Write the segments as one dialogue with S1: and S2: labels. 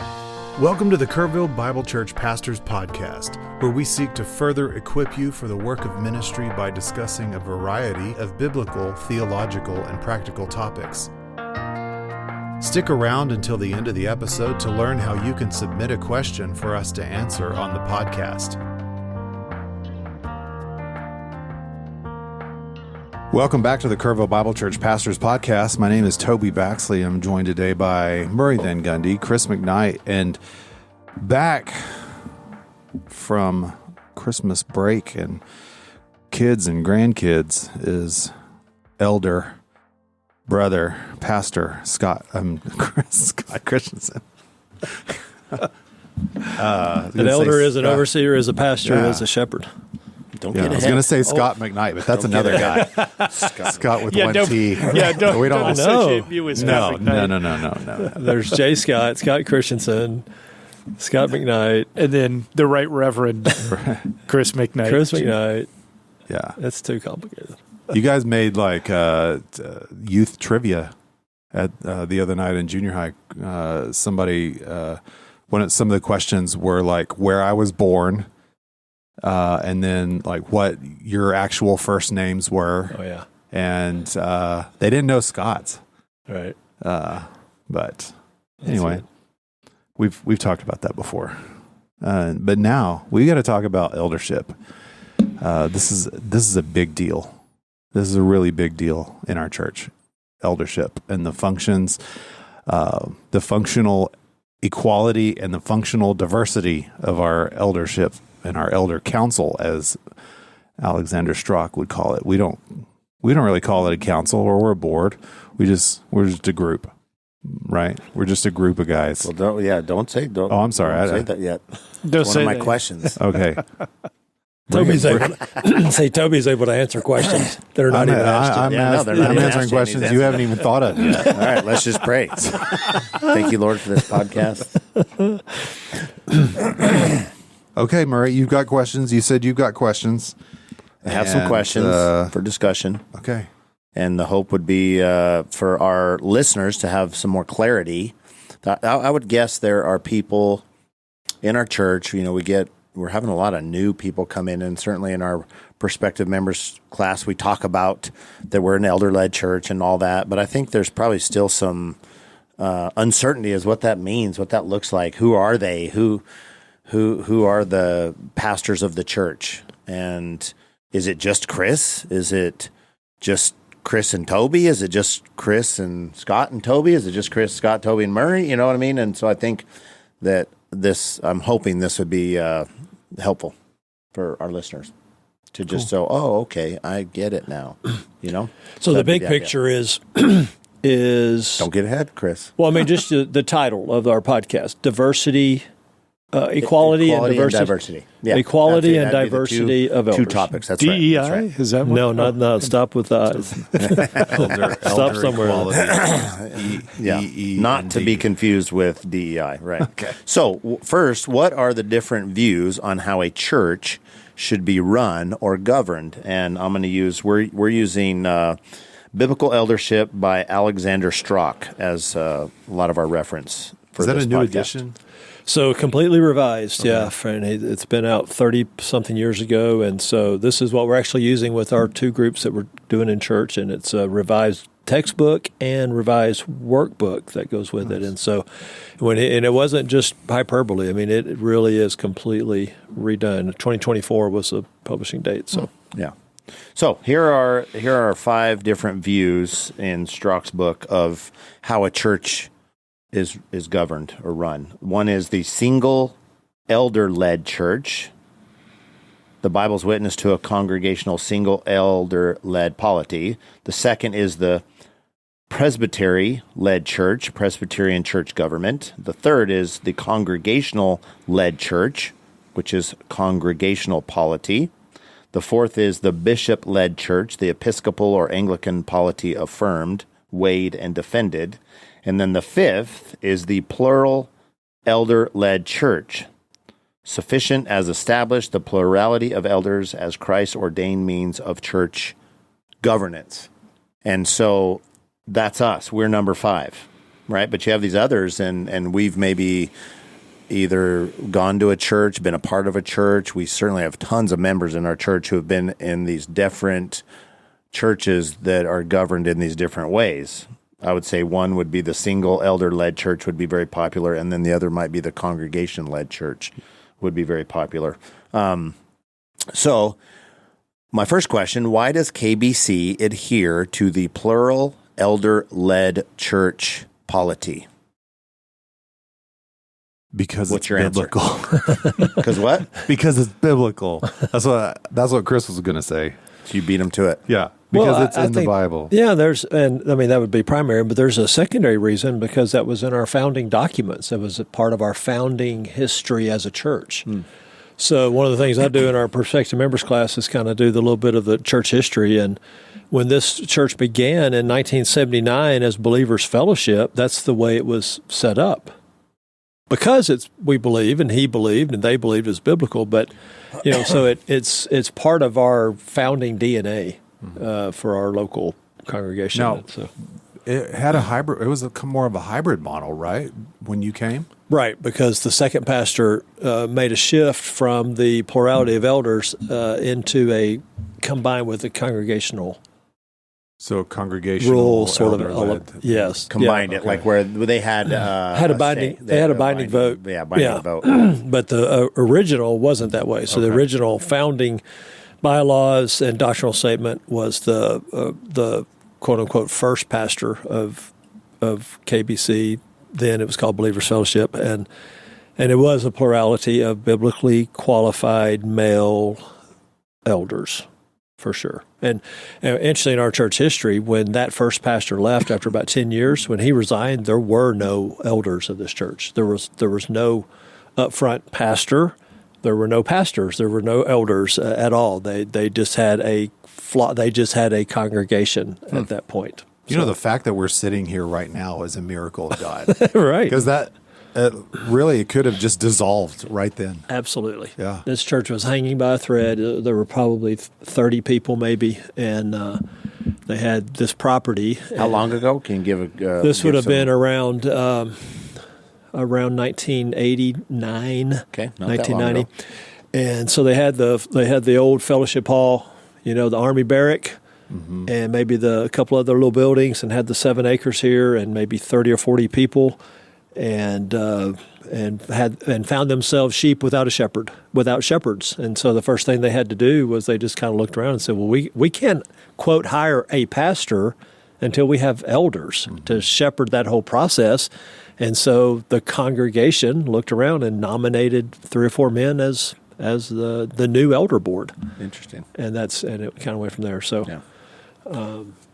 S1: Welcome to the Kerrville Bible Church Pastors Podcast, where we seek to further equip you for the work of ministry by discussing a variety of biblical, theological, and practical topics. Stick around until the end of the episode to learn how you can submit a question for us to answer on the podcast. Welcome back to the Kerrville Bible Church Pastors Podcast. My name is Toby Baxley. I'm joined today by Murray Then Gundy, Chris McKnight, and back from Christmas break and kids and grandkids is elder brother pastor Scott Christensen.
S2: An elder is an overseer, is a pastor, is a shepherd.
S3: Don't get ahead.
S1: I was going to say Scott McKnight, but that's another guy. Scott with one T.
S2: Don't
S1: we don't
S2: associate you with Scott McKnight.
S1: No.
S2: There's J. Scott Christensen, Scott McKnight,
S4: and then the Right Reverend Chris McKnight.
S1: Yeah.
S2: That's too complicated.
S1: You guys made like youth trivia at the other night in junior high. Some of the questions were like where I was born, and then like what your actual first names were.
S2: Oh yeah,
S1: and they didn't know Scott's.
S2: Right.
S1: But anyway, we've talked about that before. But now we got to talk about eldership. This is a big deal. This is a really big deal in our church, eldership and the functions, the functional equality and the functional diversity of our eldership and our elder council, as Alexander Strock would call it. We don't really call it a council or we're a board. We're just a group, right? We're just a group of guys.
S3: Well, don't say. Oh,
S1: I'm sorry.
S3: Don't say that yet.
S4: Don't say
S3: one of my
S4: that.
S3: questions.
S1: Okay.
S2: Toby's able to answer questions that are not even asked.
S1: I'm answering questions you haven't even thought of yet.
S3: All right, let's just pray. Thank you, Lord, for this podcast.
S1: Okay, Murray, you've got questions. You said you've got questions.
S3: I have some questions for discussion.
S1: Okay.
S3: And the hope would be for our listeners to have some more clarity. I would guess there are people in our church, we're having a lot of new people come in, and certainly in our prospective members class, we talk about that we're an elder-led church and all that. But I think there's probably still some uncertainty as what that means, what that looks like. Who are they? Who are the pastors of the church? And is it just Chris? Is it just Chris and Toby? Is it just Chris and Scott and Toby? Is it just Chris, Scott, Toby, and Murray? You know what I mean? And so I think that I'm hoping this would be helpful for our listeners to just okay, I get it now.
S2: So the big picture is
S3: don't get ahead, Chris.
S2: Well, I mean, just the title of our podcast: diversity, equality and diversity.
S3: Yeah,
S2: equality and diversity of elders.
S3: Two topics. That's
S4: DEI?
S3: right. That's right.
S4: Is that one?
S2: No. Stop with eyes. Stop somewhere.
S3: Not to be confused with DEI. Right. Okay. So first, what are the different views on how a church should be run or governed? And I'm going to use we're using Biblical Eldership by Alexander Strock as a lot of our reference.
S1: Is that
S3: this
S1: a new
S3: podcast.
S1: edition?
S2: So completely revised, yeah. Friend, it's been out 30-something years ago, and so this is what we're actually using with our two groups that we're doing in church, and it's a revised textbook and revised workbook that goes with it. And so, and it wasn't just hyperbole. I mean, it really is completely redone. 2024 was the publishing date. So
S3: yeah. So here are 5 different views in Strock's book of how a church is governed or run. One is the single elder-led church. The Bible's witness to a congregational single elder-led polity. The second is the presbytery-led church, Presbyterian church government. The third is the congregational-led church, which is congregational polity. The fourth is the bishop-led church, the Episcopal or Anglican polity affirmed, weighed, and defended. And then the fifth is the plural elder-led church, sufficient as established the plurality of elders as Christ ordained means of church governance. And so that's us. We're number 5. right? But you have these others, and we've maybe either gone to a church, been a part of a church. We certainly have tons of members in our church who have been in these different churches that are governed in these different ways. I would say one would be the single elder-led church would be very popular, and then the other might be the congregation-led church would be very popular. So my first question, why does KBC adhere to the plural elder-led church polity?
S1: Because
S3: What's
S1: it's
S3: your answer?
S1: biblical.
S3: Because what?
S1: Because it's biblical. That's what Chris was going to say.
S3: You beat him to it.
S1: Yeah, because
S2: Well,
S1: it's
S2: I
S1: in the
S2: think-
S1: Bible.
S2: Yeah, that would be primary, but there's a secondary reason because that was in our founding documents. That was a part of our founding history as a church. So one of the things I do in our prospective members class is kind of do the little bit of the church history. And when this church began in 1979 as Believers Fellowship, that's the way it was set up. Because we believe, and he believed, and they believed it's biblical, but so it's part of our founding DNA for our local congregation.
S1: Now,
S2: So.
S1: It had a hybrid. It was more of a hybrid model, right? When you came,
S2: Right, because the second pastor made a shift from the plurality of elders into a combined with the congregational
S1: so congregational
S2: rule, sort of.
S1: elder-led.
S2: Yes,
S3: Combined it, like where they had
S2: had a binding. They had a binding vote.
S3: Yeah, binding vote.
S2: But the original wasn't that way. So the original founding bylaws and doctrinal statement was the quote unquote first pastor of KBC. Then it was called Believers Fellowship, and it was a plurality of biblically qualified male elders, for sure. And interestingly, in our church history, when that first pastor left after about 10 years, when he resigned, there were no elders of this church. There was no upfront pastor. There were no pastors. There were no elders at all. They just had a congregation at that point.
S1: You know, the fact that we're sitting here right now is a miracle of God.
S2: Right.
S1: Because that really, it could have just dissolved right then.
S2: Absolutely.
S1: Yeah.
S2: This church was hanging by a thread. There were probably 30 people maybe, and they had this property.
S3: How long ago? Can you give a
S2: This would have been around 1989,
S3: Okay, not that long
S2: 1990.
S3: ago.
S2: And so they had the old fellowship hall, the army barrack, and maybe a couple other little buildings, and had the 7 acres here, and maybe 30 or 40 people, and found themselves sheep without shepherds. And so the first thing they had to do was they just kind of looked around and said, well, we can't quote hire a pastor until we have elders to shepherd that whole process. And so the congregation looked around and nominated 3 or 4 men as the new elder board.
S3: Interesting.
S2: And it kind of went from there. So,
S3: Yeah.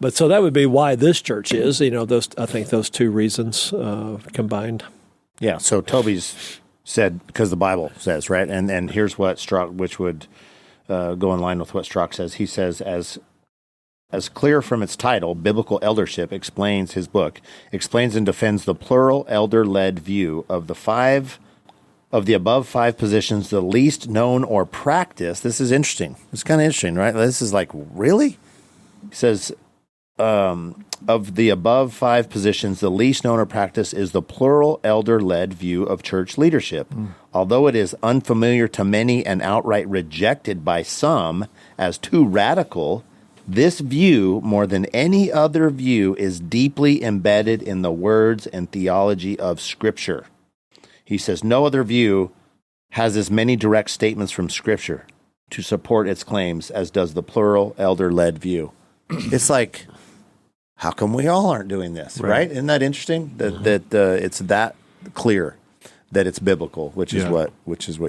S2: but so that would be why this church is. I think those 2 reasons combined.
S3: Yeah. So Toby's said because the Bible says, right, and here's what Strzok, which would go in line with what Strzok says. He says as clear from its title, Biblical Eldership explains and defends the plural elder-led view of the above 5 positions, the least known or practiced. This is interesting. It's kind of interesting, right? This is like, really? He says, of the above 5 positions, the least known or practiced is the plural elder-led view of church leadership. Although it is unfamiliar to many and outright rejected by some as too radical, this view, more than any other view, is deeply embedded in the words and theology of Scripture. He says no other view has as many direct statements from Scripture to support its claims as does the plural elder-led view. It's like, how come we all aren't doing this, right? Isn't that interesting? That it's that clear that it's biblical, which is what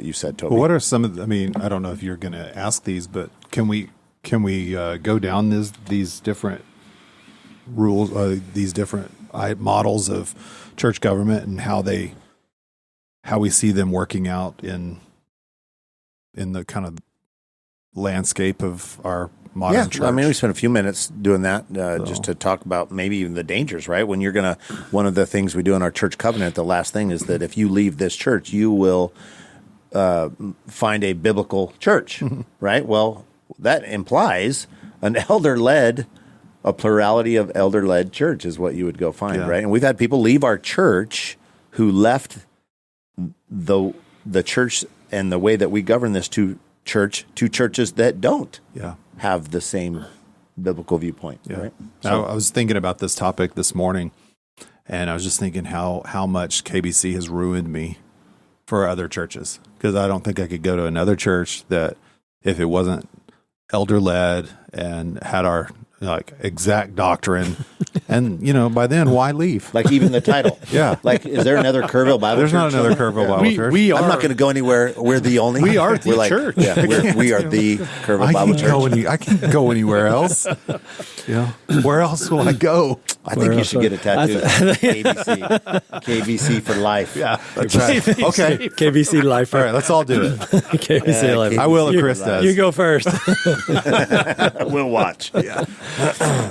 S3: you said, Toby.
S1: Well, what are some of I don't know if you're going to ask these, but can we go down these different rules, these different models of church government and how we see them working out in the kind of landscape of our modern church?
S3: I mean, we spent a few minutes doing that just to talk about maybe even the dangers, right? When you're one of the things we do in our church covenant, the last thing is that if you leave this church, you will find a biblical church, right? Well, that implies an elder-led a plurality of elder-led church is what you would go find,
S1: Yeah.
S3: right? And we've had people leave our church who left the church and the way that we govern this to churches that don't
S1: Yeah.
S3: have the same biblical viewpoint, right?
S1: I was thinking about this topic this morning, and I was just thinking how much KBC has ruined me for other churches, because I don't think I could go to another church that, if it wasn't elder-led and had our exact doctrine, and by then, why leave?
S3: Like even the title.
S1: Yeah.
S3: Like, is there another Kerrville Bible
S1: There's
S3: Church?
S1: not another Kerrville Bible Church.
S3: I'm not going to go anywhere. We're the only.
S4: We are the
S3: We're
S4: church.
S3: Yeah, we are the Kerrville Bible Church.
S1: I can't go anywhere else. Where else will I go?
S3: I think you should get a tattoo. KBC for life.
S1: Yeah, that's right. Okay.
S2: KBC Life.
S1: All right, let's all do it.
S2: KBC Life.
S1: I will if Chris does.
S2: You go first.
S3: We'll watch. Yeah.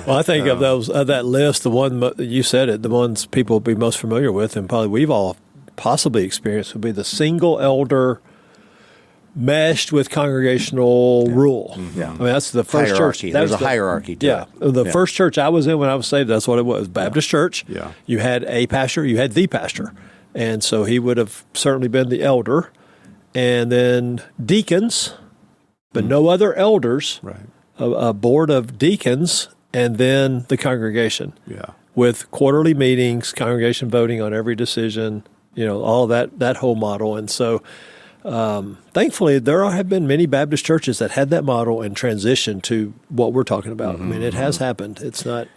S2: Well, I think of that list, the one you said it, the ones people will be most familiar with, and probably we've all possibly experienced, would be the single elder meshed with congregational rule.
S3: Yeah.
S2: I mean, that's the first
S3: Hierarchy.
S2: church.
S3: There's a hierarchy to it.
S2: The first church I was in when I was saved, that's what it was, Baptist church.
S1: Yeah.
S2: You had a pastor, you had the pastor. And so he would have certainly been the elder. And then deacons, but no other elders.
S1: Right.
S2: A board of deacons, and then the congregation.
S1: Yeah.
S2: With quarterly meetings, congregation voting on every decision, all that whole model. And so thankfully, there have been many Baptist churches that had that model and transitioned to what we're talking about. I mean, it has happened. It's not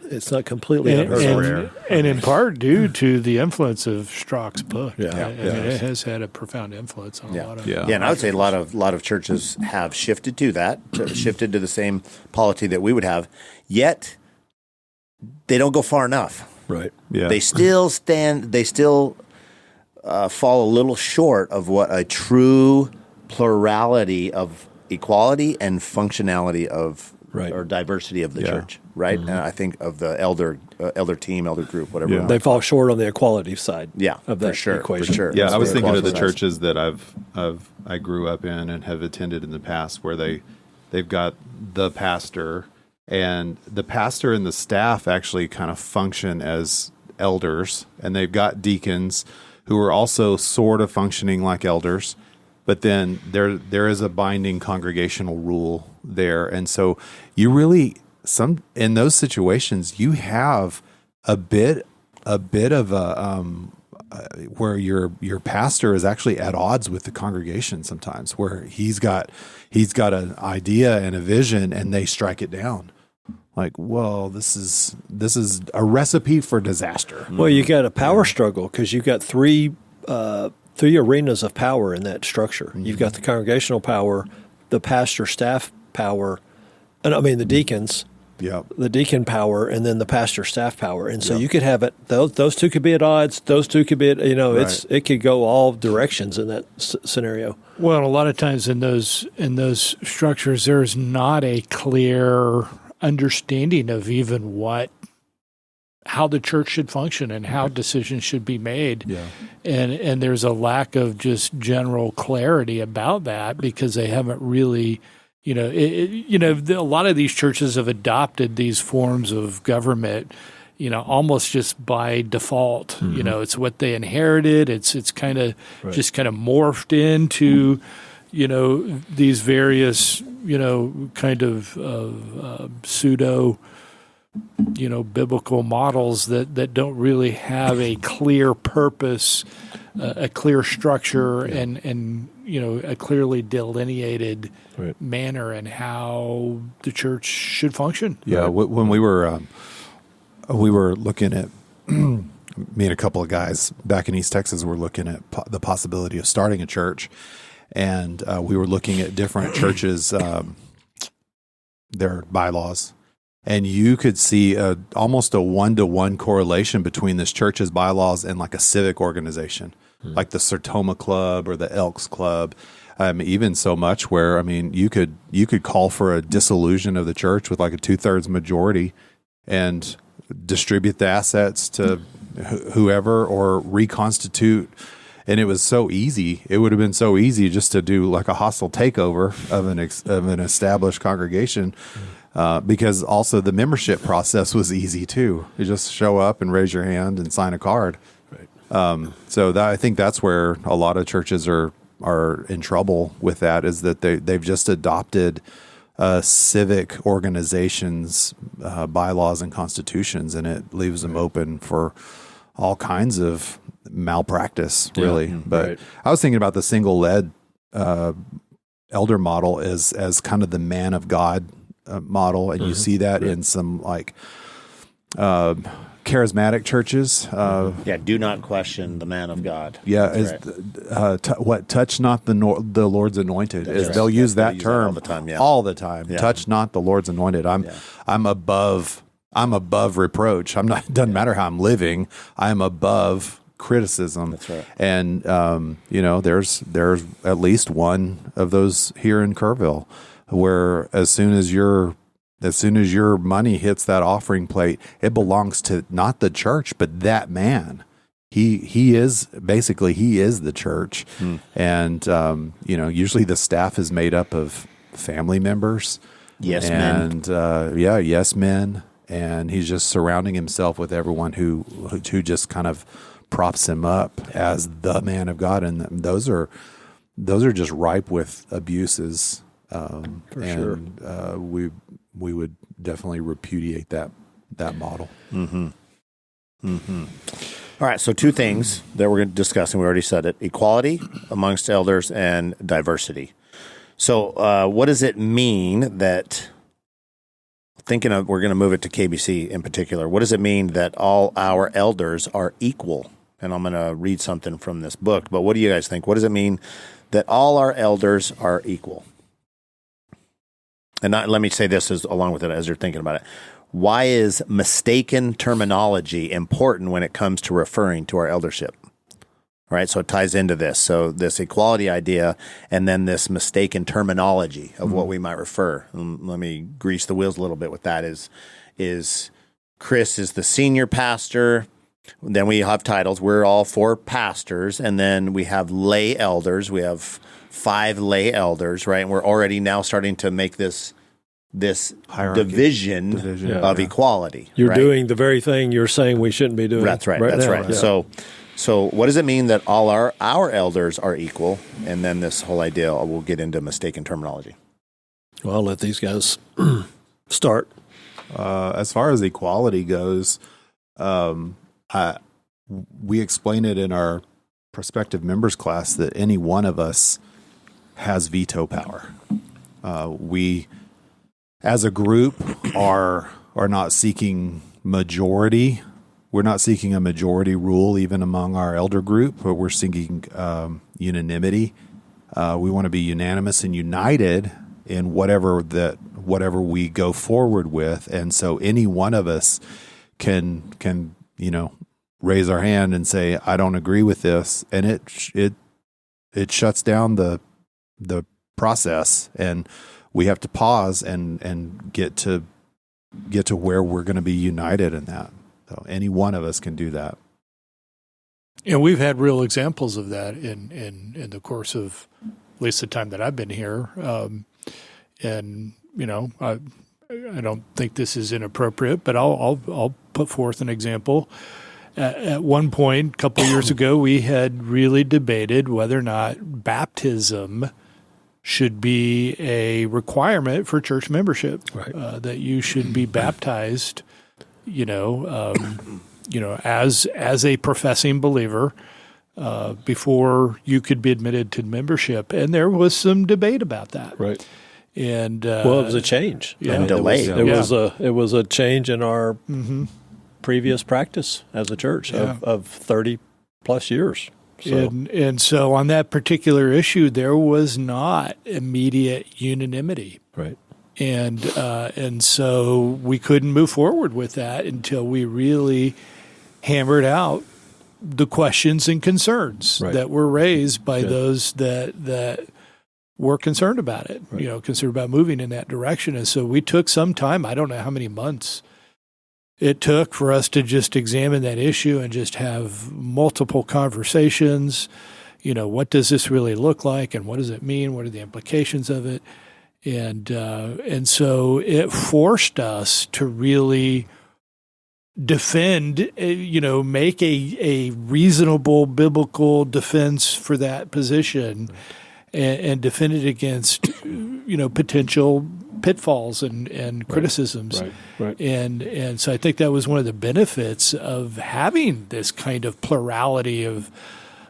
S2: completely unheard of.
S4: And in part due to the influence of Strzok's book.
S2: Yeah.
S4: I mean, it has had a profound influence on a lot of
S3: And I would say a lot of churches have shifted to that, shifted to the same polity that we would have, yet they don't go far enough.
S2: Right.
S1: Yeah.
S3: They still fall a little short of what a true plurality of equality and functionality of or diversity of the church, right? And I think of the elder team, elder group, whatever.
S1: Yeah.
S2: They fall short on the equality side of that
S3: for sure,
S2: equation.
S3: For sure.
S1: Yeah, I was
S3: That's
S1: thinking of the
S3: equality.
S1: churches that I grew up in and have attended in the past, where they've got the pastor, and the pastor and the staff actually kind of function as elders, and they've got deacons who are also sort of functioning like elders, but then there is a binding congregational rule there, and so you really in those situations you have a bit of a where your pastor is actually at odds with the congregation sometimes, where he's got an idea and a vision, and they strike it down. Like, well, this is a recipe for disaster.
S2: Well, you got a power struggle because you've got three arenas of power in that structure. Mm-hmm. You've got the congregational power, the pastor staff power, and the deacons.
S1: Yeah,
S2: the deacon power, and then the pastor staff power, and so you could have it. Those two could be at odds. Those two could be at, it could go all directions in that scenario.
S4: Well, a lot of times in those structures, there's not a clear understanding of even how the church should function and how decisions should be made.
S1: Yeah.
S4: And there's a lack of just general clarity about that because they haven't really, a lot of these churches have adopted these forms of government, almost just by default.
S1: Mm-hmm.
S4: It's what they inherited. It's kind of just kind of morphed into, these various, kind of pseudo, biblical models that don't really have a clear purpose, a clear structure, and a clearly delineated manner in how the church should function.
S1: Yeah, when we were looking at me and a couple of guys back in East Texas were looking at the possibility of starting a church, and we were looking at different churches, their bylaws. And you could see almost a 1-to-1 correlation between this church's bylaws and like a civic organization, like the Sertoma Club or the Elks Club. Even so much where, you could call for a dissolution of the church with like a 2/3 majority and distribute the assets to whoever or reconstitute. And it was so easy. It would have been so easy just to do like a hostile takeover of an established congregation. because also the membership process was easy too. You just show up and raise your hand and sign a card. Right. So I think that's where a lot of churches are in trouble with that, is that they've just adopted civic organizations, bylaws and constitutions, and it leaves them open for all kinds of malpractice, really. But I was thinking about the single-led elder model as kind of the man of God model, and you see that in some like charismatic churches.
S3: Do not question the man of God.
S1: Yeah, touch not the Lord's anointed. They'll use that term
S3: all the time. Yeah.
S1: All the time. Yeah. Touch not the Lord's anointed. I'm above reproach. I'm not. It doesn't matter how I'm living. I'm above criticism.
S3: That's right.
S1: And there's at least one of those here in Kerrville, where as soon as your money hits that offering plate, it belongs to not the church, but that man. He is the church. And usually the staff is made up of family members.
S3: Yes
S1: men. And he's just surrounding himself with everyone who just kind of props him up as the man of God, and those are just ripe with abuses.
S2: Sure.
S1: We would definitely repudiate that model.
S3: Mm-hmm. Mm-hmm. All right, so two things that we're discussing. We already said it: equality amongst elders and diversity. So, what does it mean that? We're going to move it to KBC in particular. What does it mean that all our elders are equal? And I'm going to read something from this book. But what do you guys think? What does it mean that all our elders are equal? And let me say this along with it as you're thinking about it. Why is mistaken terminology important when it comes to referring to our eldership? All right, so it ties into this. So this equality idea, and then this mistaken terminology of what we might refer. Let me grease the wheels a little bit with that. Is Chris is the senior pastor. Then we have titles. We're all 4 pastors, and then we have lay elders. We have 5 lay elders, right? And we're already now starting to make this division of equality.
S2: You're doing the very thing you're saying we shouldn't be doing.
S3: That's right. That's right. Yeah. So what does it mean that all our elders are equal? And then this whole idea, we'll get into mistaken terminology.
S2: Well, I'll let these guys start.
S1: As far as equality goes, we explain it in our prospective members class that any one of us has veto power. We, as a group, are not seeking majority. We're not seeking a majority rule even among our elder group, but we're seeking unanimity. We want to be unanimous and united in whatever we go forward with. And so any one of us can raise our hand and say, I don't agree with this. And it shuts down the process, and we have to pause and get to where we're going to be united in that. So any one of us can do that.
S4: And we've had real examples of that in the course of at least the time that I've been here. And I don't think this is inappropriate, but I'll put forth an example. At one point, a couple of years ago, we had really debated whether or not baptism should be a requirement for church membership. Right. That you should be baptized, as a professing believer before you could be admitted to membership. And there was some debate about that.
S2: Right.
S4: And
S2: it was a change.
S3: Yeah, and delay.
S2: It was a change in our previous practice as a church of 30 plus years. So.
S4: And so on that particular issue, there was not immediate unanimity.
S2: Right.
S4: And so we couldn't move forward with that until we really hammered out the questions and concerns that were raised by those that were concerned about it, concerned about moving in that direction. And so we took some time, I don't know how many months it took for us to just examine that issue and just have multiple conversations. What does this really look like, and what does it mean? What are the implications of it? And so it forced us to really defend, make a reasonable biblical defense for that position, and defend it against, potential pitfalls and criticisms.
S2: Right.
S4: And so I think that was one of the benefits of having this kind of plurality of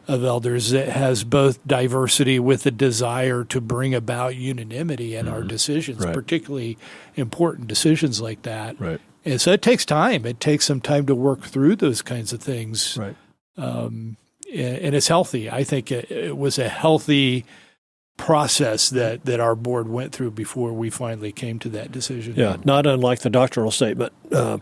S4: elders that has both diversity with a desire to bring about unanimity in our decisions, particularly important decisions like that.
S2: Right.
S4: And so it takes time. It takes some time to work through those kinds of things.
S2: Right.
S4: And it's healthy. I think it was a healthy process that our board went through before we finally came to that decision.
S2: Yeah, not unlike the doctrinal statement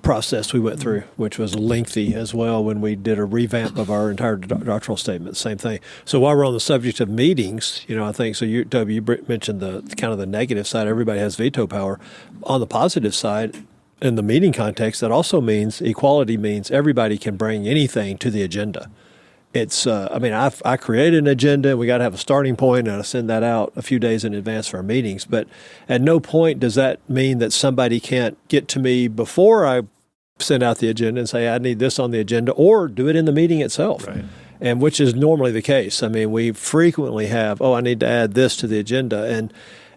S2: process we went through, which was lengthy as well when we did a revamp of our entire doctrinal statement. Same thing. So while we're on the subject of meetings, I think, so Toby, you mentioned the kind of the negative side. Everybody has veto power. On the positive side, in the meeting context, that also means equality means everybody can bring anything to the agenda. It's, I created an agenda, and we got to have a starting point, and I send that out a few days in advance for our meetings. But at no point does that mean that somebody can't get to me before I send out the agenda and say, I need this on the agenda, or do it in the meeting itself.
S4: Right.
S2: And which is normally the case. I mean, we frequently have, I need to add this to the agenda.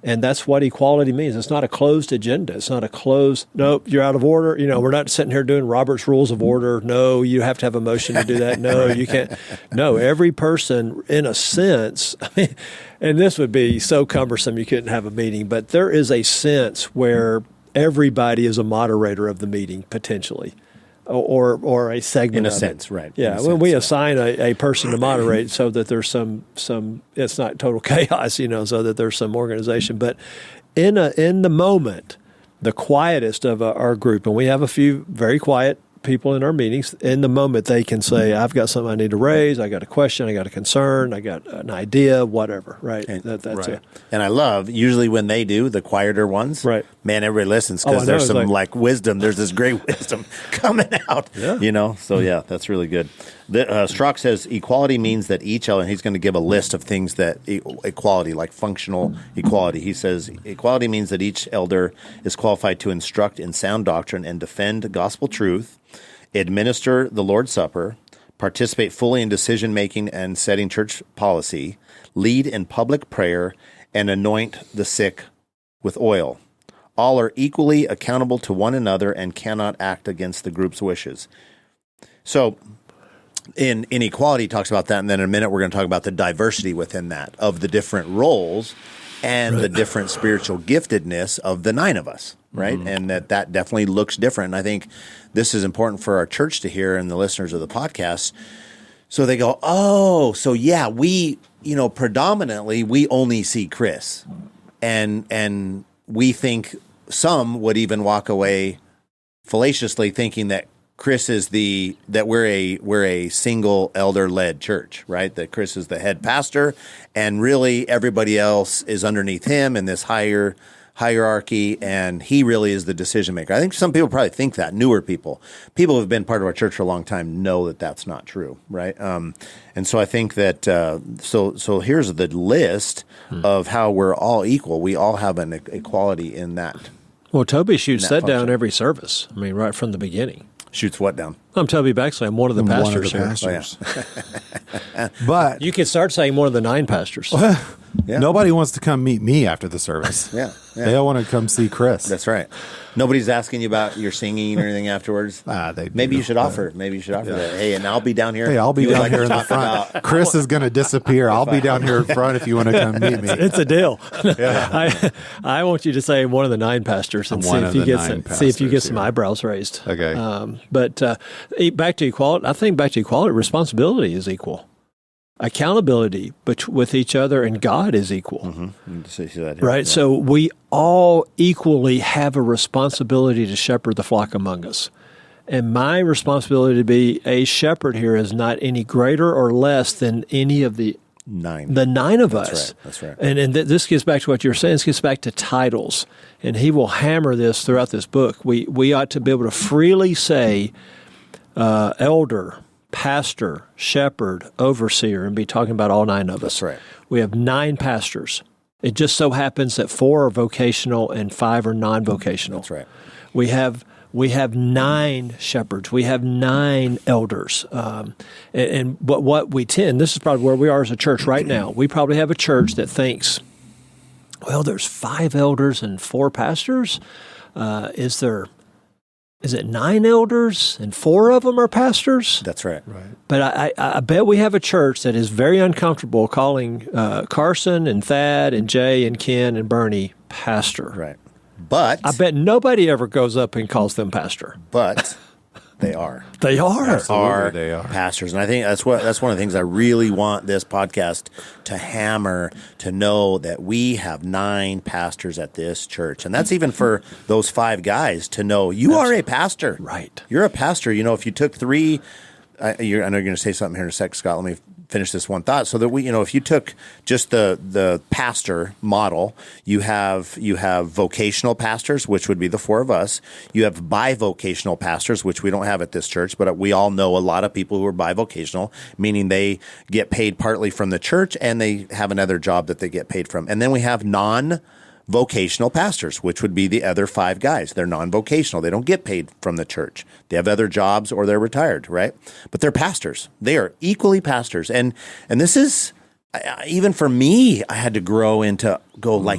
S2: And that's what equality means. It's not a closed agenda. It's not a closed, nope, you're out of order. We're not sitting here doing Robert's Rules of Order. No, you have to have a motion to do that. No, you can't. No, every person, in a sense, and this would be so cumbersome you couldn't have a meeting, but there is a sense where everybody is a moderator of the meeting, potentially. Or a segment
S3: in a
S2: of
S3: sense,
S2: it.
S3: right?
S2: Yeah, when we assign a person to moderate, so that there's some it's not total chaos, so that there's some organization. But in the moment, the quietest of our group, and we have a few very quiet people in our meetings, in the moment they can say, I've got something I need to raise, I got a question, I got a concern, I got an idea, whatever, right? That's
S3: right.
S2: it.
S3: And I love, usually when they do, the quieter ones,
S2: right?
S3: Man, everybody listens because there's some wisdom. There's this great wisdom coming out, So yeah, that's really good. Strzok says equality means that each elder, and he's going to give a list of things that equality, like functional equality. He says equality means that each elder is qualified to instruct in sound doctrine and defend gospel truth, administer the Lord's Supper, participate fully in decision-making and setting church policy, lead in public prayer, and anoint the sick with oil. All are equally accountable to one another and cannot act against the group's wishes. So in equality, he talks about that, and then in a minute we're going to talk about the diversity within that, of the different roles and the different spiritual giftedness of the 9 of us, right? Mm-hmm. And that definitely looks different. And I think this is important for our church to hear and the listeners of the podcast. So they go, oh, so yeah, we, predominantly we only see Chris. And we think some would even walk away fallaciously thinking that Chris is that we're a single elder led church, right? That Chris is the head pastor, and really everybody else is underneath him in this hierarchy, and he really is the decision maker. I think some people probably think that. Newer people who have been part of our church for a long time know that that's not true, right? And so I think that so here's the list of how we're all equal. We all have an equality in that.
S2: Well, Toby shoots that down every service. I mean, right from the beginning.
S3: Shoots what down?
S2: I'm Toby Baxley. I'm one of the pastors here.
S1: Oh, yeah. But
S2: you could start saying one of the 9 pastors.
S1: Yeah. Nobody wants to come meet me after the service.
S3: Yeah.
S1: They all want to come see Chris.
S3: That's right. Nobody's asking you about your singing or anything afterwards. Maybe you should offer that. Hey, and I'll be down here.
S1: Hey, I'll be down here in the front. Chris is going to disappear. I'll be down here in front if you want to come meet me.
S2: It's a deal. Yeah. I want you to say one of the 9 pastors and see if you get some eyebrows raised.
S1: Okay.
S2: But back to equality. I think back to equality, responsibility is equal. Accountability with each other and God is equal.
S3: Mm-hmm. See that
S2: right? Yeah. So we all equally have a responsibility to shepherd the flock among us. And my responsibility to be a shepherd here is not any greater or less than any of the
S3: 9.
S2: The 9 of us.
S3: That's right.
S2: And this gets back to what you're saying. This gets back to titles. And he will hammer this throughout this book. We ought to be able to freely say elder, pastor, shepherd, overseer, and be talking about all 9 of us.
S3: That's right.
S2: We have 9 pastors. It just so happens that 4 are vocational and 5 are non-vocational.
S3: That's right.
S2: We have 9 shepherds. We have 9 elders. And what we tend, this is probably where we are as a church right now. We probably have a church that thinks, well, there's 5 elders and 4 pastors. Is it 9 elders and 4 of them are pastors?
S3: That's right.
S2: But I bet we have a church that is very uncomfortable calling Carson and Thad and Jay and Ken and Bernie pastor.
S3: Right. But
S2: I bet nobody ever goes up and calls them pastor.
S3: But they are.
S2: They are.
S1: Absolutely, they are
S3: pastors, and I think that's one of the things I really want this podcast to hammer, to know that we have 9 pastors at this church, and that's even for those 5 guys to know you are a pastor.
S2: Right.
S3: You're a pastor. If you took 3, I know you're going to say something here in a sec, Scott. Let me finish this one thought. So that if you took just the pastor model, you have vocational pastors, which would be the 4 of us. You have bivocational pastors, which we don't have at this church, but we all know a lot of people who are bivocational, meaning they get paid partly from the church and they have another job that they get paid from. And then we have non-vocational pastors, which would be the other 5 guys. They're non-vocational. They don't get paid from the church. They have other jobs or they're retired, right? But they're pastors. They are equally pastors. And this is, even for me, I had to grow into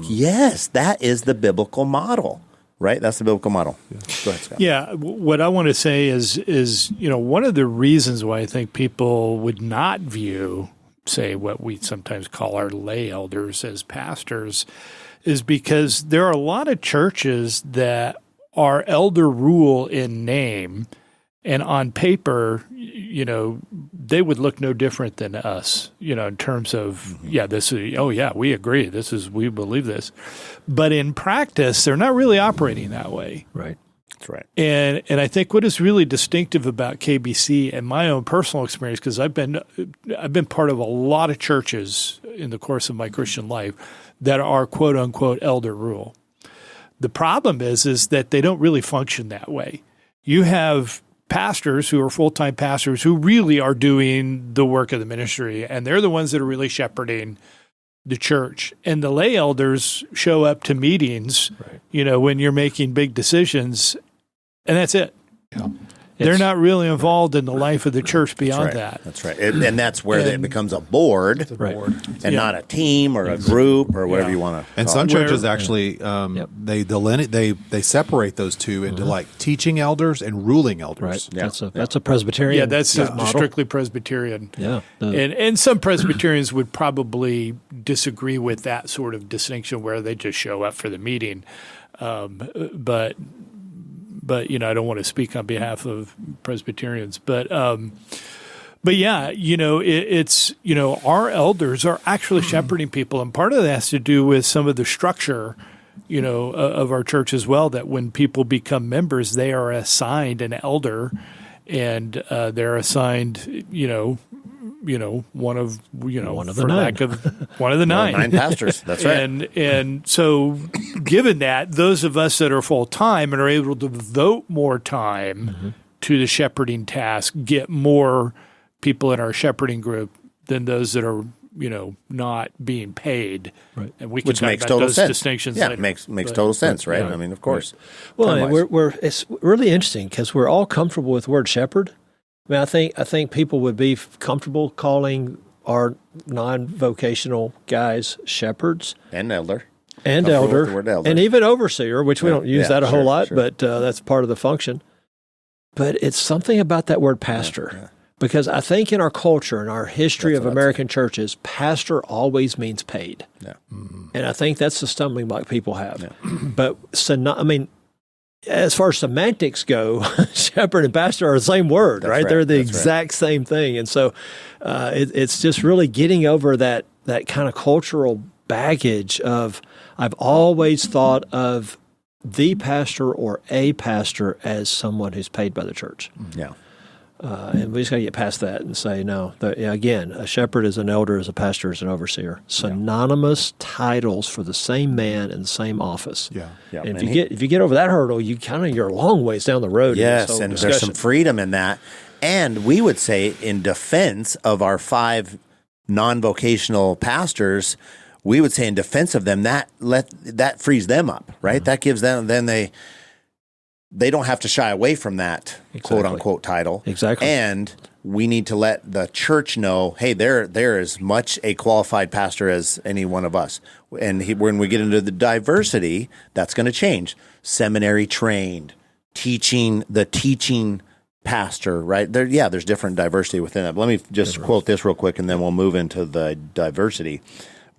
S3: yes, that is the biblical model, right? That's the biblical model. Yeah. Go ahead, Scott.
S4: Yeah. What I want to say is one of the reasons why I think people would not view, say, what we sometimes call our lay elders as pastors is because there are a lot of churches that are elder rule in name, and on paper, they would look no different than us, in terms of, we agree. We believe this. But in practice, they're not really operating that way.
S2: Right.
S3: That's right.
S4: And I think what is really distinctive about KBC and my own personal experience, because I've been part of a lot of churches in the course of my Christian life that are quote unquote elder rule. The problem is that they don't really function that way. You have pastors who are full-time pastors who really are doing the work of the ministry, and they're the ones that are really shepherding the church. And the lay elders show up to meetings, right, when you're making big decisions, and that's it. Yeah. They're not really involved in the life of the church beyond that.
S3: That's right. And that's where it becomes a board, and not a team or a group or whatever you want to
S1: And some churches actually, they separate those two into like teaching elders and ruling elders.
S2: Right. Yeah. That's a Presbyterian.
S4: Yeah, that's
S2: model.
S4: Strictly Presbyterian.
S2: Yeah.
S4: And some Presbyterians would probably disagree with that sort of distinction where they just show up for the meeting. But I don't want to speak on behalf of Presbyterians, but yeah, it's our elders are actually shepherding people, and part of that has to do with some of the structure, of our church as well. That when people become members, they are assigned an elder, and they're assigned, one of the 9.
S3: 9 pastors. That's right.
S4: And so, given that, those of us that are full time and are able to devote more time to the shepherding task get more people in our shepherding group than those that are not being paid.
S2: Right.
S4: And we can
S3: Which
S4: talk
S3: makes
S4: about
S3: total
S4: those
S3: sense.
S4: distinctions
S3: Yeah,
S4: later.
S3: makes total sense, right? I mean, of course.
S2: Well, it's really interesting because we're all comfortable with the word shepherd. I mean, I think people would be comfortable calling our non-vocational guys shepherds
S3: And elder.
S2: and elder, and even overseer, which we don't use that a whole lot, but that's part of the function. But it's something about that word pastor, because I think in our culture, in our history of American churches, pastor always means paid.
S3: Yeah.
S2: And I think that's the stumbling block people have. Yeah. But as far as semantics go, shepherd and pastor are the same word, right? They're the exact same thing. And so it's just really getting over that kind of cultural baggage of, I've always thought of the pastor or a pastor as someone who's paid by the church.
S3: Yeah.
S2: And we just got to get past that and say, no, again, a shepherd is an elder, as a pastor is an overseer. Synonymous titles for the same man in the same office.
S1: Yeah.
S2: And if you get over that hurdle, you're a long ways down the road.
S3: Yes, and there's some freedom in that. And we would say, in defense of our 5 non-vocational pastors, we would say in defense of them, that frees them up, right? That gives them, then they don't have to shy away from that quote unquote title.
S2: Exactly.
S3: And we need to let the church know, hey, they're as much a qualified pastor as any one of us. And when we get into the diversity, that's going to change. Seminary trained, teaching pastor, right? There's different diversity within it. Let me just quote this real quick, and then we'll move into the diversity.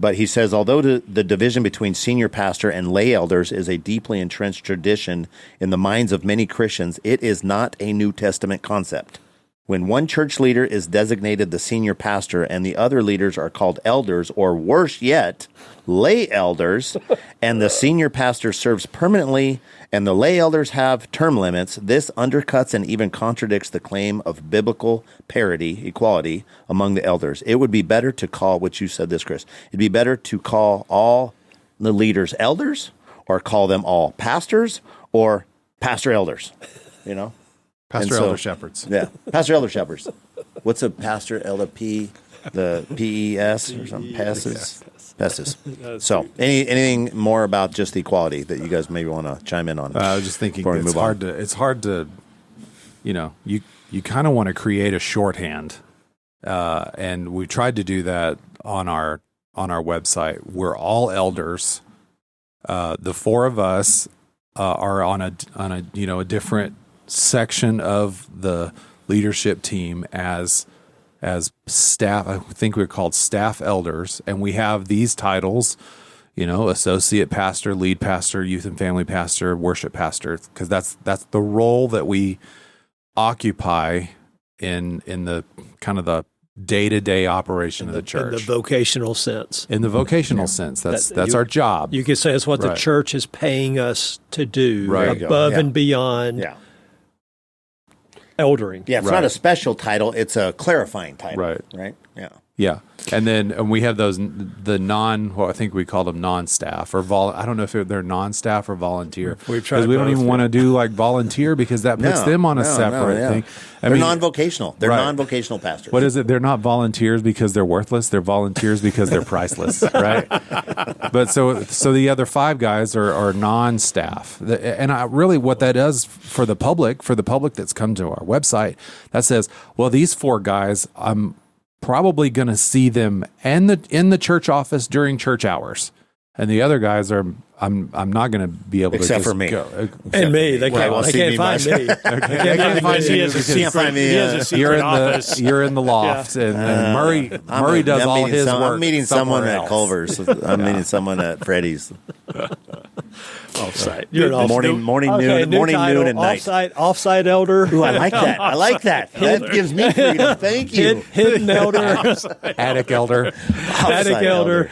S3: But he says, although the division between senior pastor and lay elders is a deeply entrenched tradition in the minds of many Christians, it is not a New Testament concept. When one church leader is designated the senior pastor and the other leaders are called elders, or worse yet, lay elders, and the senior pastor serves permanently and the lay elders have term limits, this undercuts and even contradicts the claim of biblical equality among the elders. It would be better to call, which you said this, Chris, it'd be better to call all the leaders elders, or call them all pastors, or pastor elders,
S1: Pastor elder shepherds.
S3: Yeah, pastor elder shepherds. What's a pastor elder P? The PES or something? Pestis. So, anything more about just equality that you guys maybe want to chime in on?
S1: I was just thinking it's hard to, you kind of want to create a shorthand, and we tried to do that on our website. We're all elders. The four of us are on a different section of the leadership team as staff. I think we're called staff elders, and we have these titles, associate pastor, lead pastor, youth and family pastor, worship pastor, because that's the role that we occupy in the kind of the day-to-day operation of the church.
S2: In the vocational sense.
S1: In the vocational sense, that's our job.
S2: You could say it's what the church is paying us to do above and beyond. Yeah. Eldering.
S3: Yeah, it's not a special title, it's a clarifying title.
S1: Right.
S3: Yeah.
S1: Yeah. And then we have I think we call them non-staff or I don't know if they're non-staff or volunteer. Because we don't even want to do like volunteer because that puts them on a separate thing.
S3: They're non-vocational. They're non-vocational pastors.
S1: What is it? They're not volunteers because they're worthless. They're volunteers because they're priceless, right? But so the other five guys are non-staff. And really what that does for the public that's come to our website, that says, well, these four guys, I'm probably going to see them in the church office during church hours, and the other guys are I'm not going to be able
S3: except
S1: to
S3: for me
S1: go.
S2: And me. They can't find me. They
S4: can't find me. He has a secret office.
S1: You're in the loft, and Murray does all his work.
S3: I'm meeting someone at Culver's. I'm meeting someone at Freddy's.
S2: Offsite.
S3: You're morning, noon, and night.
S2: Offsite elder.
S3: Ooh, I like that. That gives me freedom. Thank you.
S2: Hidden elder.
S1: Attic elder.
S2: Attic elder.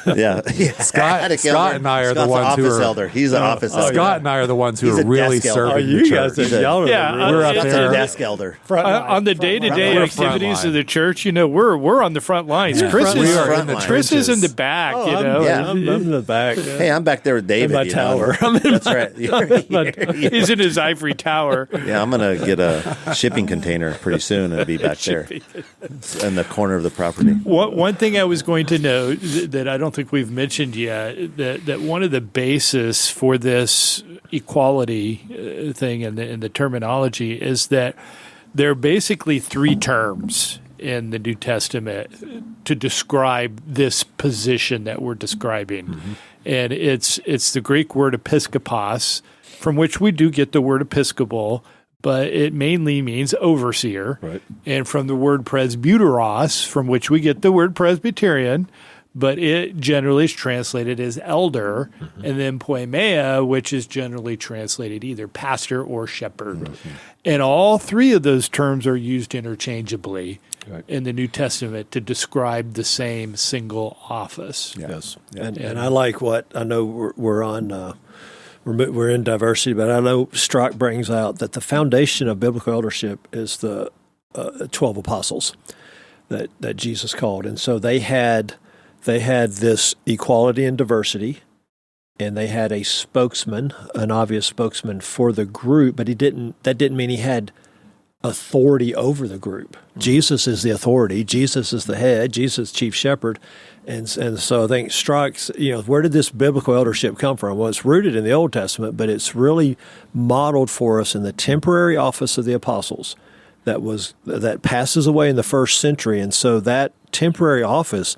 S3: Yeah.
S1: Scott and I are the ones who are
S3: elder. He's an office elder.
S1: Scott and I are the ones who are really serving the church.
S2: We're
S1: up there.
S3: A desk elder.
S4: On the day-to-day activities of the church, we're on the front lines.
S1: Yeah.
S4: Chris is in the back.
S2: I'm in the back.
S3: Hey, I'm back there with David.
S2: In my tower.
S3: That's right.
S4: He's in his ivory tower.
S3: Yeah, I'm going to get a shipping container pretty soon and be back there in the corner of the property.
S4: One thing I was going to note that I don't think we've mentioned yet, that one of the basis for this equality thing and the terminology is that there are basically three terms in the New Testament to describe this position that we're describing. Mm-hmm. And it's the Greek word episkopos, from which we do get the word episcopal, but it mainly means overseer.
S2: Right.
S4: And from the word presbyteros, from which we get the word Presbyterian, but it generally is translated as elder, and then poimeia, which is generally translated either pastor or shepherd. Mm-hmm. And all three of those terms are used interchangeably in the New Testament to describe the same single office.
S2: Yes. And I like what I know we're on. We're in diversity, but I know Strock brings out that the foundation of biblical eldership is the 12 apostles that Jesus called, and so they had this equality and diversity, and they had a spokesman, an obvious spokesman for the group, but that didn't mean he had authority over the group. Jesus is the authority. Jesus is the head. Jesus is chief shepherd. And so I think Strike's, where did this biblical eldership come from? Well, it's rooted in the Old Testament, but it's really modeled for us in the temporary office of the apostles that passes away in the first century. And so that temporary office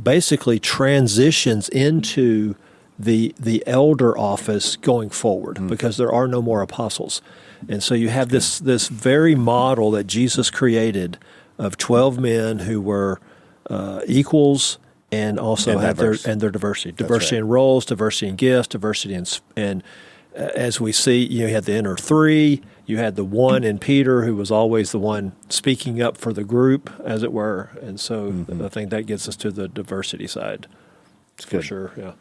S2: basically transitions into the elder office going forward because there are no more apostles. And so you have this very model that Jesus created of 12 men who were equals and also had their diversity in roles, diversity in gifts, diversity in as we see, you had the inner three, you had the one in Peter who was always the one speaking up for the group, as it were. And so I think that gets us to the diversity side. For sure, yeah.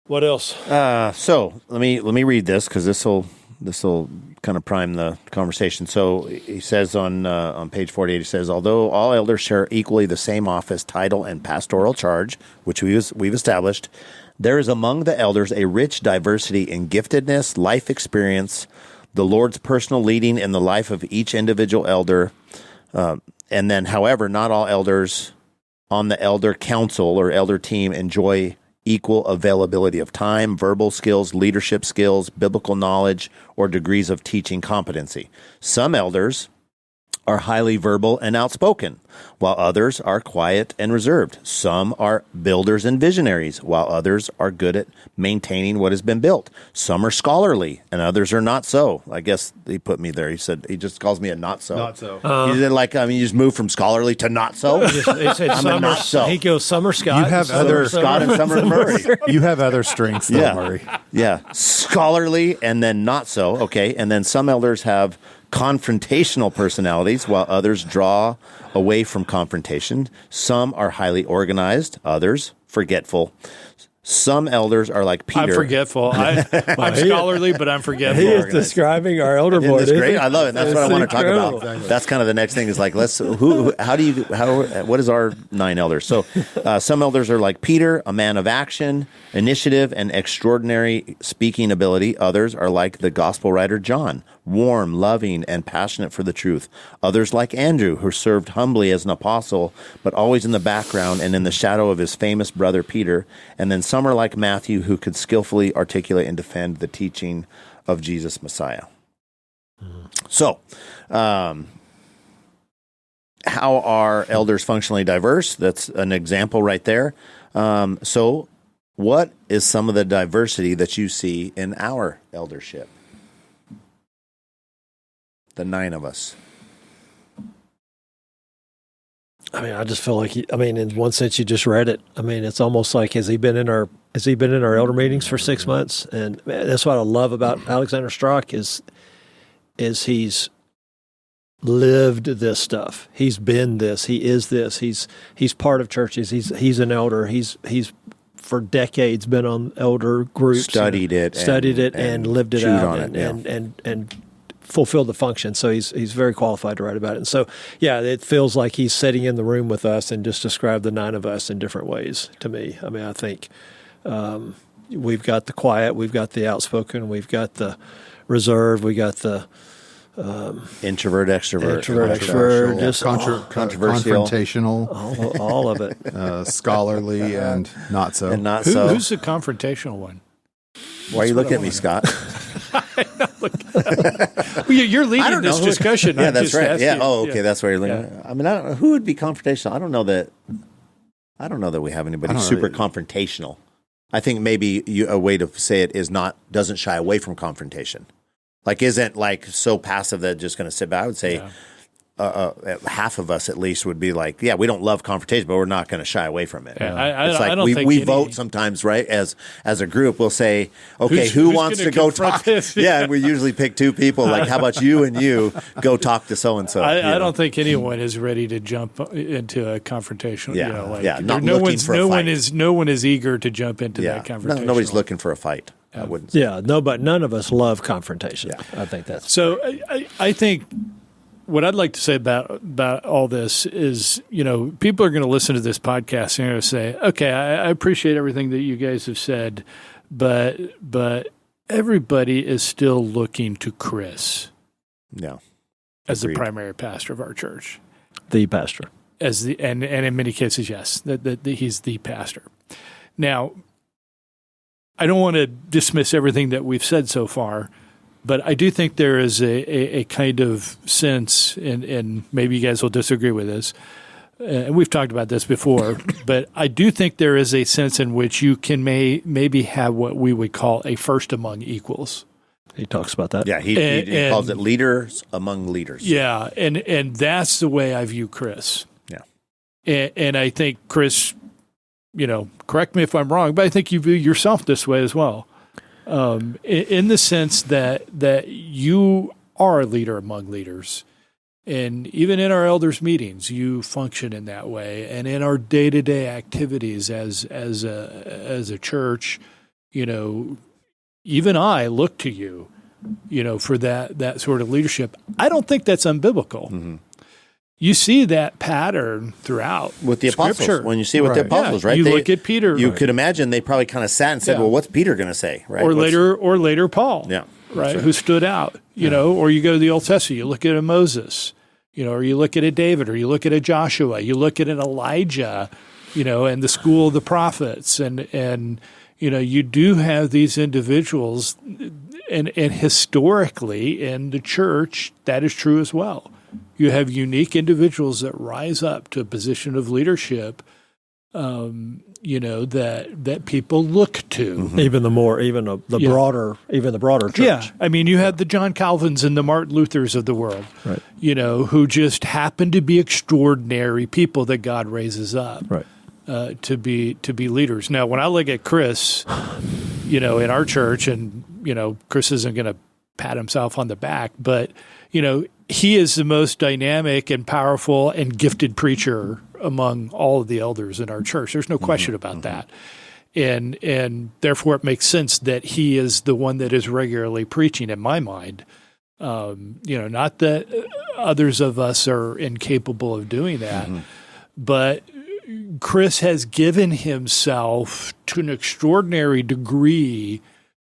S2: What else?
S3: So let me read this because this will kind of prime the conversation. So he says on page 48, he says, although all elders share equally the same office, title, and pastoral charge, which we've established, there is among the elders a rich diversity in giftedness, life experience, the Lord's personal leading in the life of each individual elder. And then, however, not all elders on the elder council or elder team enjoy equal availability of time, verbal skills, leadership skills, biblical knowledge, or degrees of teaching competency. Some elders are highly verbal and outspoken, while others are quiet and reserved. Some are builders and visionaries, while others are good at maintaining what has been built. Some are scholarly, and others are not so. I guess he put me there. He said he just calls me a not so.
S1: Not so.
S3: He did you just move from scholarly to not so.
S2: He said
S3: I'm a not so.
S2: He goes Summer Scott.
S1: You have other
S3: Scott and Summer Murray.
S1: You have other strengths, though, Murray.
S3: Yeah, scholarly and then not so. Okay, and then some elders have confrontational personalities, while others draw away from confrontation. Some are highly organized, others forgetful. Some elders are like Peter.
S4: I'm forgetful. I'm scholarly, but I'm forgetful.
S2: He is describing our elder board.
S3: Isn't this great? I love it. That's what I want to talk about. Exactly. That's kind of the next thing is like, what is our 9 elders? So some elders are like Peter, a man of action, initiative, and extraordinary speaking ability. Others are like the gospel writer John, warm, loving, and passionate for the truth. Others like Andrew, who served humbly as an apostle, but always in the background and in the shadow of his famous brother Peter. And then some are like Matthew, who could skillfully articulate and defend the teaching of Jesus Messiah. So, how are elders functionally diverse? That's an example right there. So, what is some of the diversity that you see in our eldership? The 9 of us.
S2: I mean, I just feel like in one sense, you just read it. I mean, it's almost like has he been in our elder meetings for 6 months? And that's what I love about Alexander Strzok is he's lived this stuff. He's been this. He is this. He's part of churches. He's an elder. He's for decades been on elder groups.
S3: Studied it
S2: and lived it out and fulfilled the function. So he's very qualified to write about it. And so, yeah, it feels like he's sitting in the room with us and just described the 9 of us in different ways to me. I mean, I think we've got the quiet, we've got the outspoken, we've got the reserved, we got the
S3: introvert, extrovert,
S2: just
S3: controversial,
S1: confrontational,
S2: all of it,
S1: scholarly, and not so.
S3: And not so.
S4: Who's the confrontational one?
S3: Why are you looking at me, Scott?
S4: You're leading this discussion.
S3: Yeah, that's right. Yeah.
S4: You.
S3: Oh, okay.
S4: Yeah.
S3: That's where you're looking. Yeah. I mean, I don't know who would be confrontational. I don't know that we have anybody super confrontational. I think maybe a way to say it is doesn't shy away from confrontation. Like, isn't like so passive that just going to sit back. I would say half of us at least would be like, yeah, we don't love confrontation, but we're not going to shy away from it.
S4: Yeah,
S3: it's like
S4: I don't think
S3: we vote sometimes, right? As a group, we'll say, okay, who wants to go talk? Yeah, we usually pick 2 people. Like, how about you and you go talk to so and so?
S4: I don't think anyone is ready to jump into a confrontation.
S3: Yeah, not looking for a fight.
S4: No one is eager to jump into that confrontation.
S3: Nobody's looking for a fight. I wouldn't.
S2: Yeah, no, but none of us love confrontation. Yeah. I think that's
S4: so. I think what I'd like to say about all this is, people are going to listen to this podcast and they're going to say, okay, I appreciate everything that you guys have said, but everybody is still looking to Chris.
S3: Yeah.
S4: as the
S3: Agreed.
S4: primary pastor of our church.
S2: The pastor.
S4: And in many cases, yes, that he's the pastor. Now, I don't want to dismiss everything that we've said so far, but I do think there is a kind of sense, and maybe you guys will disagree with this, and we've talked about this before, but I do think there is a sense in which you can maybe have what we would call a first among equals.
S2: He talks about that.
S3: Yeah, he calls it leaders among leaders.
S4: Yeah, and that's the way I view Chris.
S3: Yeah.
S4: And I think Chris, correct me if I'm wrong, but I think you view yourself this way as well, in the sense that you are a leader among leaders. And even in our elders' meetings, you function in that way. And in our day-to-day activities as a church, even I look to you, for that sort of leadership. I don't think that's unbiblical. Mm-hmm. You see that pattern throughout
S3: with the
S4: Scripture.
S3: apostles. When you see it with the apostles, right?
S4: You look at Peter.
S3: You could imagine they probably kind of sat and said, "Well, what's Peter going to say?" Right?
S4: Or later Paul.
S3: Yeah.
S4: Right. Who stood out? Or you go to the Old Testament. You look at a Moses. Or you look at a David, or you look at a Joshua. You look at an Elijah. And the school of the prophets, and you do have these individuals, and historically in the church that is true as well. You have unique individuals that rise up to a position of leadership, that people look to.
S2: Mm-hmm. Even the broader church.
S4: Yeah, I mean, you have the John Calvins and the Martin Luthers of the world,
S2: right?
S4: Who just happen to be extraordinary people that God raises up,
S2: right?
S4: To be leaders. Now, when I look at Chris, in our church, and Chris isn't going to pat himself on the back, but he is the most dynamic and powerful and gifted preacher among all of the elders in our church. There's no question about that. And therefore it makes sense that he is the one that is regularly preaching in my mind. Not that others of us are incapable of doing that, but Chris has given himself to an extraordinary degree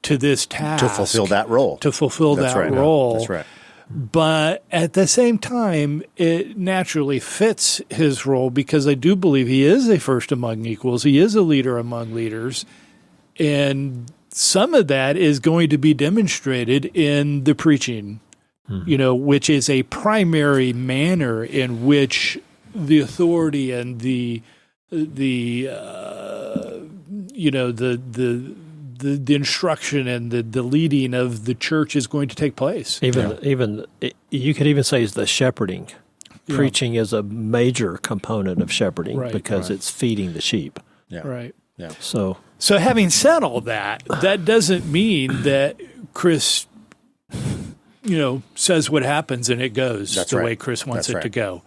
S4: to this task.
S3: To fulfill that role.
S4: That's
S3: right.
S4: But at the same time, it naturally fits his role because I do believe he is a first among equals. He is a leader among leaders. And some of that is going to be demonstrated in the preaching, which is a primary manner in which the authority and the instruction and the leading of the church is going to take place.
S2: Even you could even say is the shepherding. Yeah. Preaching is a major component of shepherding because it's feeding the sheep.
S3: Yeah.
S4: Right.
S3: Yeah.
S4: So having said all that, that doesn't mean that Chris, says what happens and it goes way Chris wants it to go.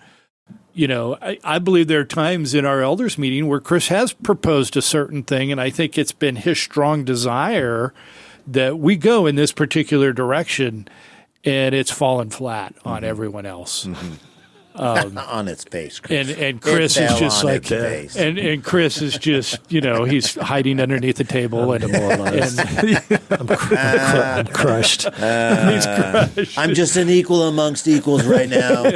S4: I believe there are times in our elders meeting where Chris has proposed a certain thing, and I think it's been his strong desire that we go in this particular direction, and it's fallen flat on everyone else.
S3: Mm-hmm. On its face, Chris.
S4: And Chris is just like that. And Chris is just, he's hiding underneath the table and
S2: I'm crushed.
S4: He's crushed.
S3: I'm just an equal amongst equals right now.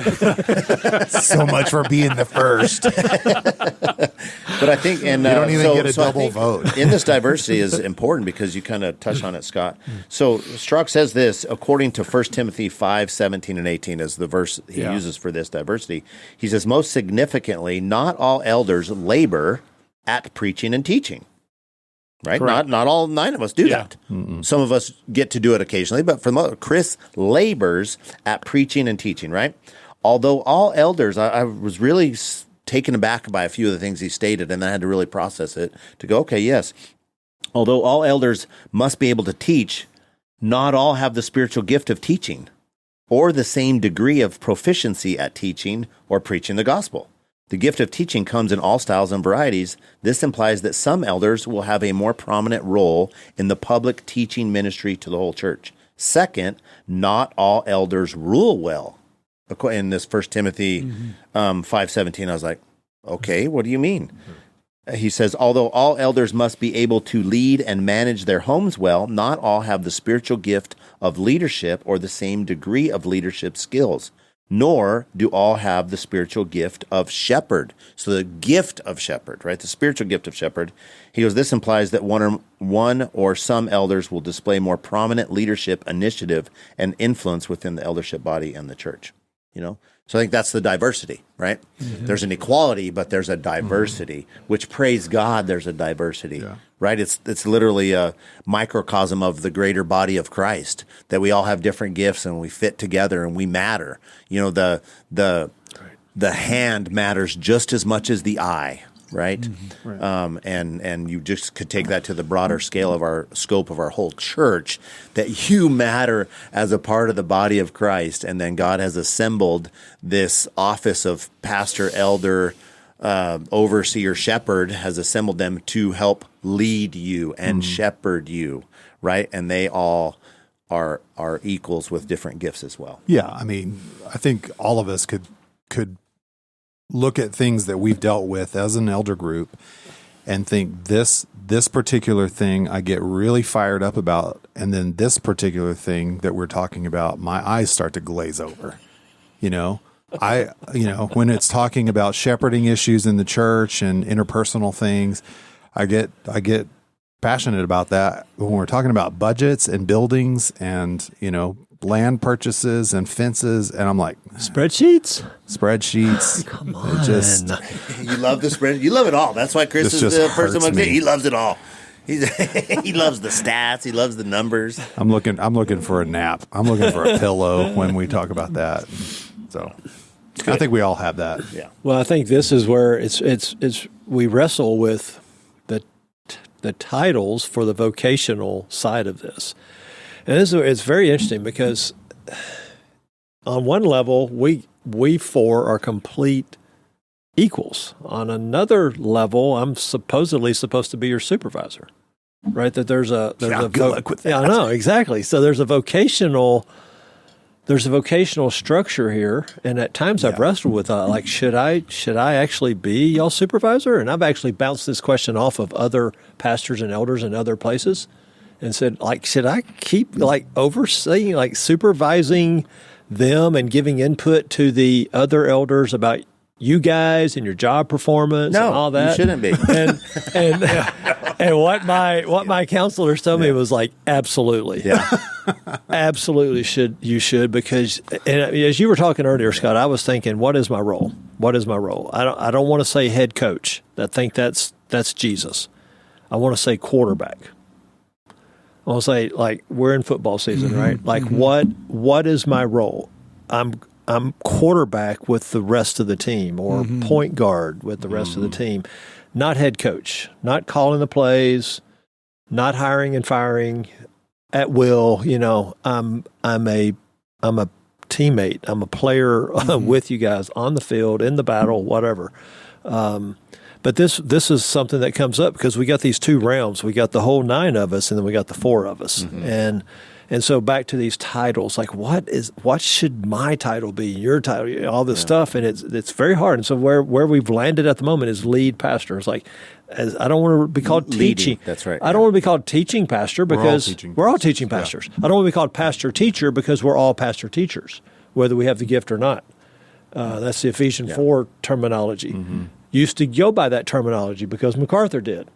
S1: So much for being the first.
S3: But I think, and
S1: you don't even get a double vote.
S3: In this diversity is important because you kind of touched on it, Scott. So Strzok says this, according to 1 Timothy 5:17 and 18 is the verse he uses for this diversity. He says, most significantly, not all elders labor at preaching and teaching. Right? Not all 9 of us do that. Mm-mm. Some of us get to do it occasionally, but for most, Chris labors at preaching and teaching, right? Although all elders, I was really taken aback by a few of the things he stated, and I had to really process it to go, okay, yes. Although all elders must be able to teach, not all have the spiritual gift of teaching or the same degree of proficiency at teaching or preaching the gospel. The gift of teaching comes in all styles and varieties. This implies that some elders will have a more prominent role in the public teaching ministry to the whole church. Second, not all elders rule well. In this 1 Timothy 5:17, I was like, okay, what do you mean? He says, although all elders must be able to lead and manage their homes well, not all have the spiritual gift of leadership or the same degree of leadership skills. nor do all have the spiritual gift of shepherd. So the gift of shepherd, right? The spiritual gift of shepherd. He goes, this implies that one or some elders will display more prominent leadership, initiative, and influence within the eldership body and the church. So I think that's the diversity, right? Mm-hmm. There's an equality, but there's a diversity, which, praise God, there's a diversity, right? It's literally a microcosm of the greater body of Christ, that we all have different gifts and we fit together and we matter. The hand matters just as much as the eye, right? Mm-hmm. Right. And you just could take that to the broader scale of our scope of our whole church, that you matter as a part of the body of Christ. And then God has assembled this office of pastor, elder, overseer, shepherd, has assembled them to help lead you and shepherd you, right? And they all are equals with different gifts as well.
S1: Yeah, I mean, I think all of us could look at things that we've dealt with as an elder group and think this particular thing I get really fired up about, and then this particular thing that we're talking about, my eyes start to glaze over. When it's talking about shepherding issues in the church and interpersonal things, I get passionate about that. When we're talking about budgets and buildings and, land purchases and fences, and I'm like,
S2: spreadsheets.
S1: Come
S2: on,
S3: You love the spread. You love it all. That's why Chris is the person. He loves it all. He loves the stats. He loves the numbers.
S1: I'm looking for a nap. I'm looking for a pillow when we talk about that. So I think we all have that.
S3: Yeah.
S2: Well, I think this is where it's we wrestle with the titles for the vocational side of this. And it's very interesting because on one level, we four are complete equals. On another level, I'm supposedly supposed to be your supervisor, right? That there's a
S3: good luck with that.
S2: Yeah, I know, exactly. So there's a vocational structure here, and at times I've wrestled with should I actually be y'all's supervisor? And I've actually bounced this question off of other pastors and elders in other places. And said, should I keep overseeing, supervising them and giving input to the other elders about you guys and your job performance and all that?
S3: You shouldn't be.
S2: And what my counselors told me was absolutely, absolutely you should because as you were talking earlier, Scott, I was thinking, what is my role? What is my role? I don't want to say head coach. I think that's Jesus. I want to say quarterback. I'll say, we're in football season, right? What is my role? I'm quarterback with the rest of the team, or point guard with the rest of the team, not head coach, not calling the plays, not hiring and firing at will. I'm a teammate. I'm a player with you guys on the field, in the battle, whatever. But this is something that comes up because we got these two realms. We got the whole 9 of us, and then we got the 4 of us. And so back to these titles, what should my title be? Your title, all this stuff, and it's very hard. And so where we've landed at the moment is lead pastor. It's as I don't want to be called teaching.
S3: That's right.
S2: I don't want to be called teaching pastor because we're all teaching pastors. I don't want to be called pastor teacher because we're all pastor teachers, whether we have the gift or not. That's the Ephesians 4 terminology. Used to go by that terminology because MacArthur did.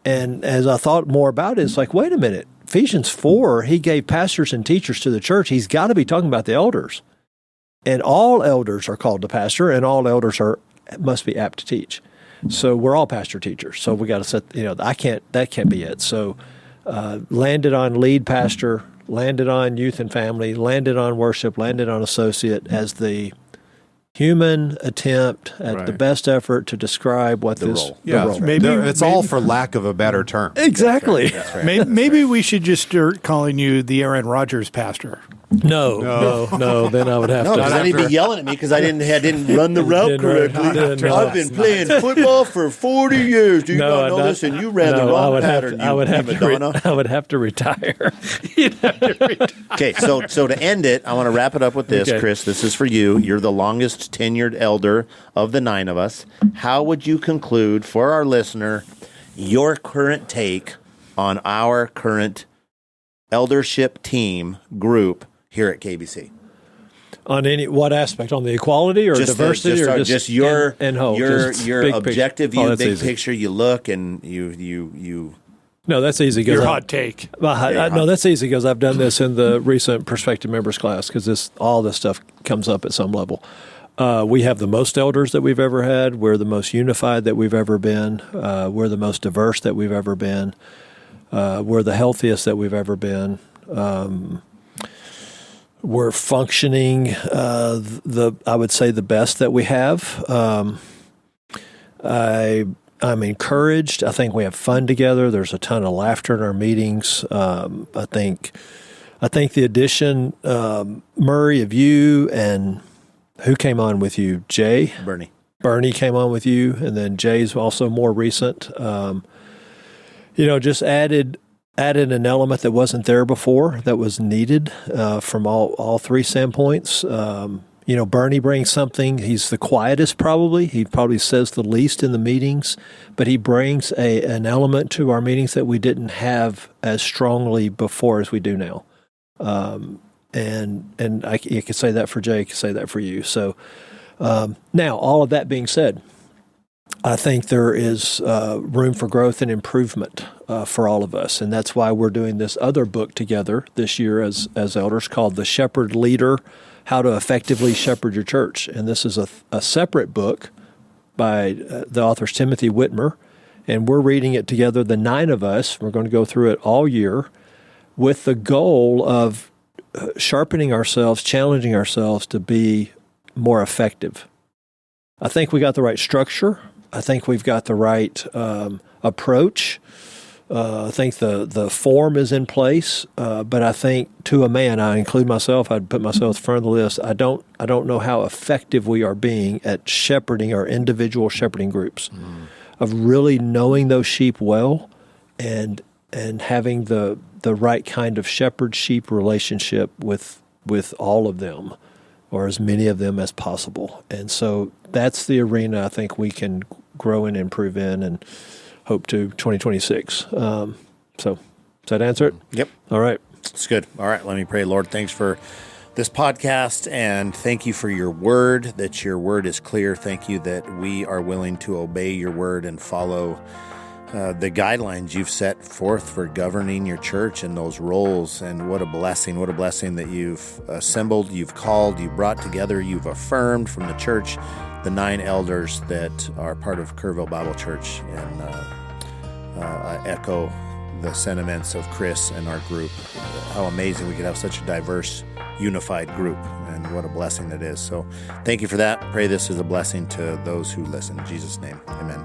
S2: And as I thought more about it, it's wait a minute. Ephesians 4, he gave pastors and teachers to the church. He's got to be talking about the elders. And all elders are called to pastor, and all elders must be apt to teach. So we're all pastor teachers. So we got to set, that can't be it. So landed on lead pastor, landed on youth and family, landed on worship, landed on associate as the human attempt at the best effort to describe what the role.
S1: Maybe it's all for lack of a better term.
S2: Exactly.
S3: That's right.
S4: Maybe we should just start calling you the Aaron Rodgers pastor.
S2: No. Then I would have to.
S3: Because then he'd be yelling at me because I didn't run the route correctly. I've been playing football for 40 years. Do you not know this? And you ran the wrong pattern.
S2: I would have to retire.
S3: Okay, so to end it, I want to wrap it up with this, Chris. This is for you. You're the longest tenured elder of the 9 of us. How would you conclude for our listener your current take on our current eldership team group here at KBC?
S2: On what aspect? On the equality or
S3: just
S2: diversity, or
S3: just your
S2: and hope?
S3: your
S2: Just
S3: your
S2: big
S3: objective
S2: picture.
S3: view,
S2: Oh,
S3: big
S2: easy.
S3: picture. You look and you.
S2: No, that's easy.
S4: Your hot take.
S2: No, that's easy because I've done this in the recent Perspective Members class because all this stuff comes up at some level. We have the most elders that we've ever had. We're the most unified that we've ever been. We're the most diverse that we've ever been. We're the healthiest that we've ever been. We're functioning I would say the best that we have. I'm encouraged. I think we have fun together. There's a ton of laughter in our meetings. I think the addition, Murray, of you, and who came on with you? Jay? Bernie came on with you, and then Jay's also more recent. Just added an element that wasn't there before that was needed from all three standpoints. Bernie brings something. He's the quietest probably. He probably says the least in the meetings, but he brings an element to our meetings that we didn't have as strongly before as we do now. And you could say that for Jay, you could say that for you. So now, all of that being said, I think there is room for growth and improvement for all of us, and that's why we're doing this other book together this year as elders called The Shepherd Leader, How to Effectively Shepherd Your Church. And this is a separate book by the author's Timothy Whitmer, and we're reading it together, the 9 of us. We're going to go through it all year with the goal of sharpening ourselves, challenging ourselves to be more effective. I think we got the right structure. I think we've got the right approach. I think the form is in place, but I think to a man, I include myself, I'd put myself in front of the list. I don't know how effective we are being at shepherding our individual shepherding groups, of really knowing those sheep well and having the right kind of shepherd-sheep relationship with all of them, or as many of them as possible. And so that's the arena I think we can grow and improve in, and hope to 2026. So does that answer it?
S3: Yep.
S2: All right.
S3: It's good. All right. Let me pray. Lord, thanks for this podcast, and thank you for your word, that your word is clear. Thank you that we are willing to obey your word and follow the guidelines you've set forth for governing your church and those roles. And what a blessing that you've assembled, you've called, you've brought together, you've affirmed from the church, the 9 elders that are part of Kerrville Bible Church. And I echo the sentiments of Chris and our group. How amazing we could have such a diverse, unified group, and what a blessing it is. So thank you for that. Pray this is a blessing to those who listen. In Jesus' name, amen.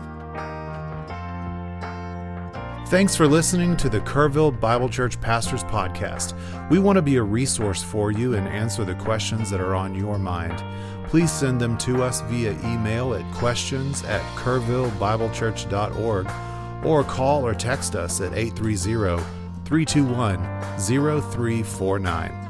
S1: Thanks for listening to the Kerrville Bible Church Pastors Podcast. We want to be a resource for you and answer the questions that are on your mind. Please send them to us via email at questions@kerrvillebiblechurch.org, or call or text us at 830-321-0349.